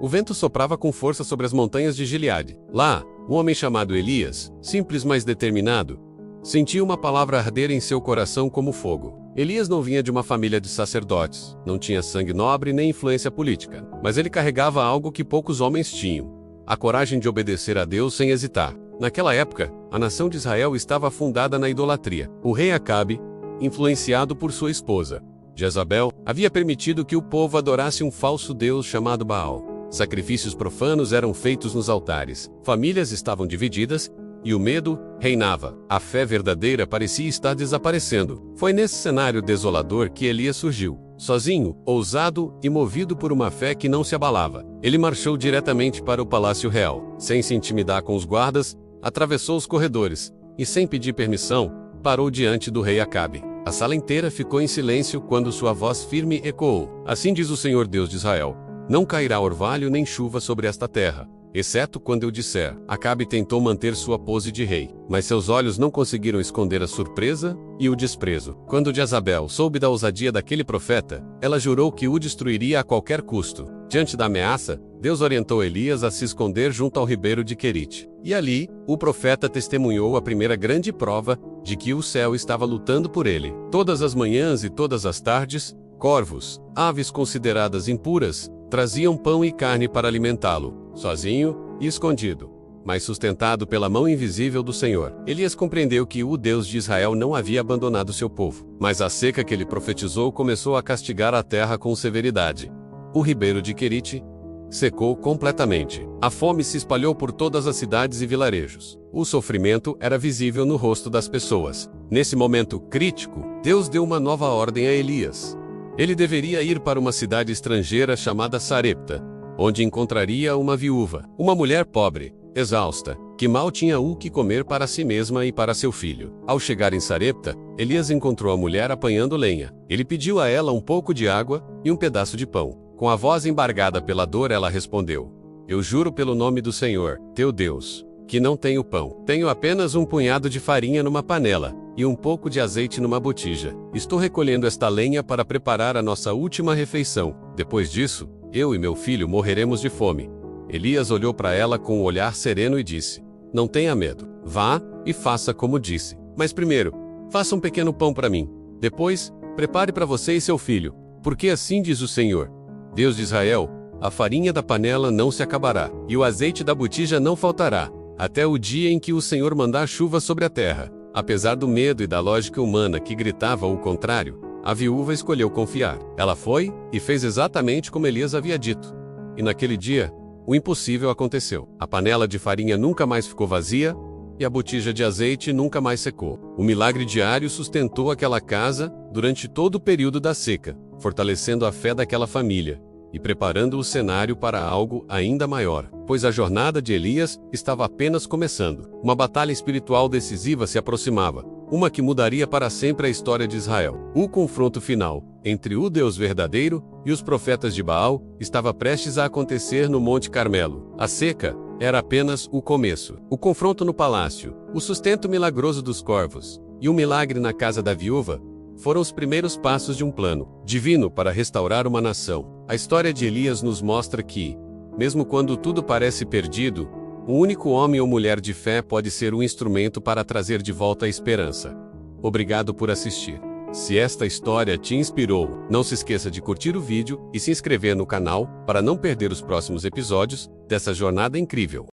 O vento soprava com força sobre as montanhas de Gileade. Lá, um homem chamado Elias, simples mas determinado, sentia uma palavra arder em seu coração como fogo. Elias não vinha de uma família de sacerdotes, não tinha sangue nobre nem influência política, mas ele carregava algo que poucos homens tinham: a coragem de obedecer a Deus sem hesitar. Naquela época, a nação de Israel estava fundada na idolatria. O rei Acabe, influenciado por sua esposa, Jezabel, havia permitido que o povo adorasse um falso deus chamado Baal. Sacrifícios profanos eram feitos nos altares, famílias estavam divididas, e o medo reinava. A fé verdadeira parecia estar desaparecendo. Foi nesse cenário desolador que Elias surgiu. Sozinho, ousado e movido por uma fé que não se abalava, ele marchou diretamente para o palácio real. Sem se intimidar com os guardas, atravessou os corredores e, sem pedir permissão, parou diante do rei Acabe. A sala inteira ficou em silêncio quando sua voz firme ecoou: "Assim diz o Senhor Deus de Israel: não cairá orvalho nem chuva sobre esta terra, exceto quando eu disser." Acabe tentou manter sua pose de rei, mas seus olhos não conseguiram esconder a surpresa e o desprezo. Quando Jezabel soube da ousadia daquele profeta, ela jurou que o destruiria a qualquer custo. Diante da ameaça, Deus orientou Elias a se esconder junto ao ribeiro de Querite. E ali, o profeta testemunhou a primeira grande prova de que o céu estava lutando por ele. Todas as manhãs e todas as tardes, corvos, aves consideradas impuras, traziam pão e carne para alimentá-lo, sozinho e escondido, mas sustentado pela mão invisível do Senhor. Elias compreendeu que o Deus de Israel não havia abandonado seu povo, mas a seca que ele profetizou começou a castigar a terra com severidade. O ribeiro de Querite secou completamente. A fome se espalhou por todas as cidades e vilarejos. O sofrimento era visível no rosto das pessoas. Nesse momento crítico, Deus deu uma nova ordem a Elias. Ele deveria ir para uma cidade estrangeira chamada Sarepta, onde encontraria uma viúva, uma mulher pobre, exausta, que mal tinha o que comer para si mesma e para seu filho. Ao chegar em Sarepta, Elias encontrou a mulher apanhando lenha. Ele pediu a ela um pouco de água e um pedaço de pão. Com a voz embargada pela dor, ela respondeu: "Eu juro pelo nome do Senhor, teu Deus, que não tenho pão. Tenho apenas um punhado de farinha numa panela e um pouco de azeite numa botija. Estou recolhendo esta lenha para preparar a nossa última refeição. Depois disso, eu e meu filho morreremos de fome." Elias olhou para ela com um olhar sereno e disse: "Não tenha medo. Vá e faça como disse. Mas primeiro, faça um pequeno pão para mim. Depois, prepare para você e seu filho. Porque assim diz o Senhor, Deus de Israel: a farinha da panela não se acabará, e o azeite da botija não faltará, até o dia em que o Senhor mandar chuva sobre a terra." Apesar do medo e da lógica humana que gritava o contrário, a viúva escolheu confiar. Ela foi e fez exatamente como Elias havia dito. E naquele dia, o impossível aconteceu. A panela de farinha nunca mais ficou vazia, e a botija de azeite nunca mais secou. O milagre diário sustentou aquela casa durante todo o período da seca, fortalecendo a fé daquela família e preparando o cenário para algo ainda maior, pois a jornada de Elias estava apenas começando. Uma batalha espiritual decisiva se aproximava, uma que mudaria para sempre a história de Israel. O confronto final entre o Deus verdadeiro e os profetas de Baal estava prestes a acontecer no Monte Carmelo. A seca era apenas o começo. O confronto no palácio, o sustento milagroso dos corvos e o milagre na casa da viúva foram os primeiros passos de um plano divino para restaurar uma nação. A história de Elias nos mostra que, mesmo quando tudo parece perdido, um único homem ou mulher de fé pode ser um instrumento para trazer de volta a esperança. Obrigado por assistir. Se esta história te inspirou, não se esqueça de curtir o vídeo e se inscrever no canal para não perder os próximos episódios dessa jornada incrível.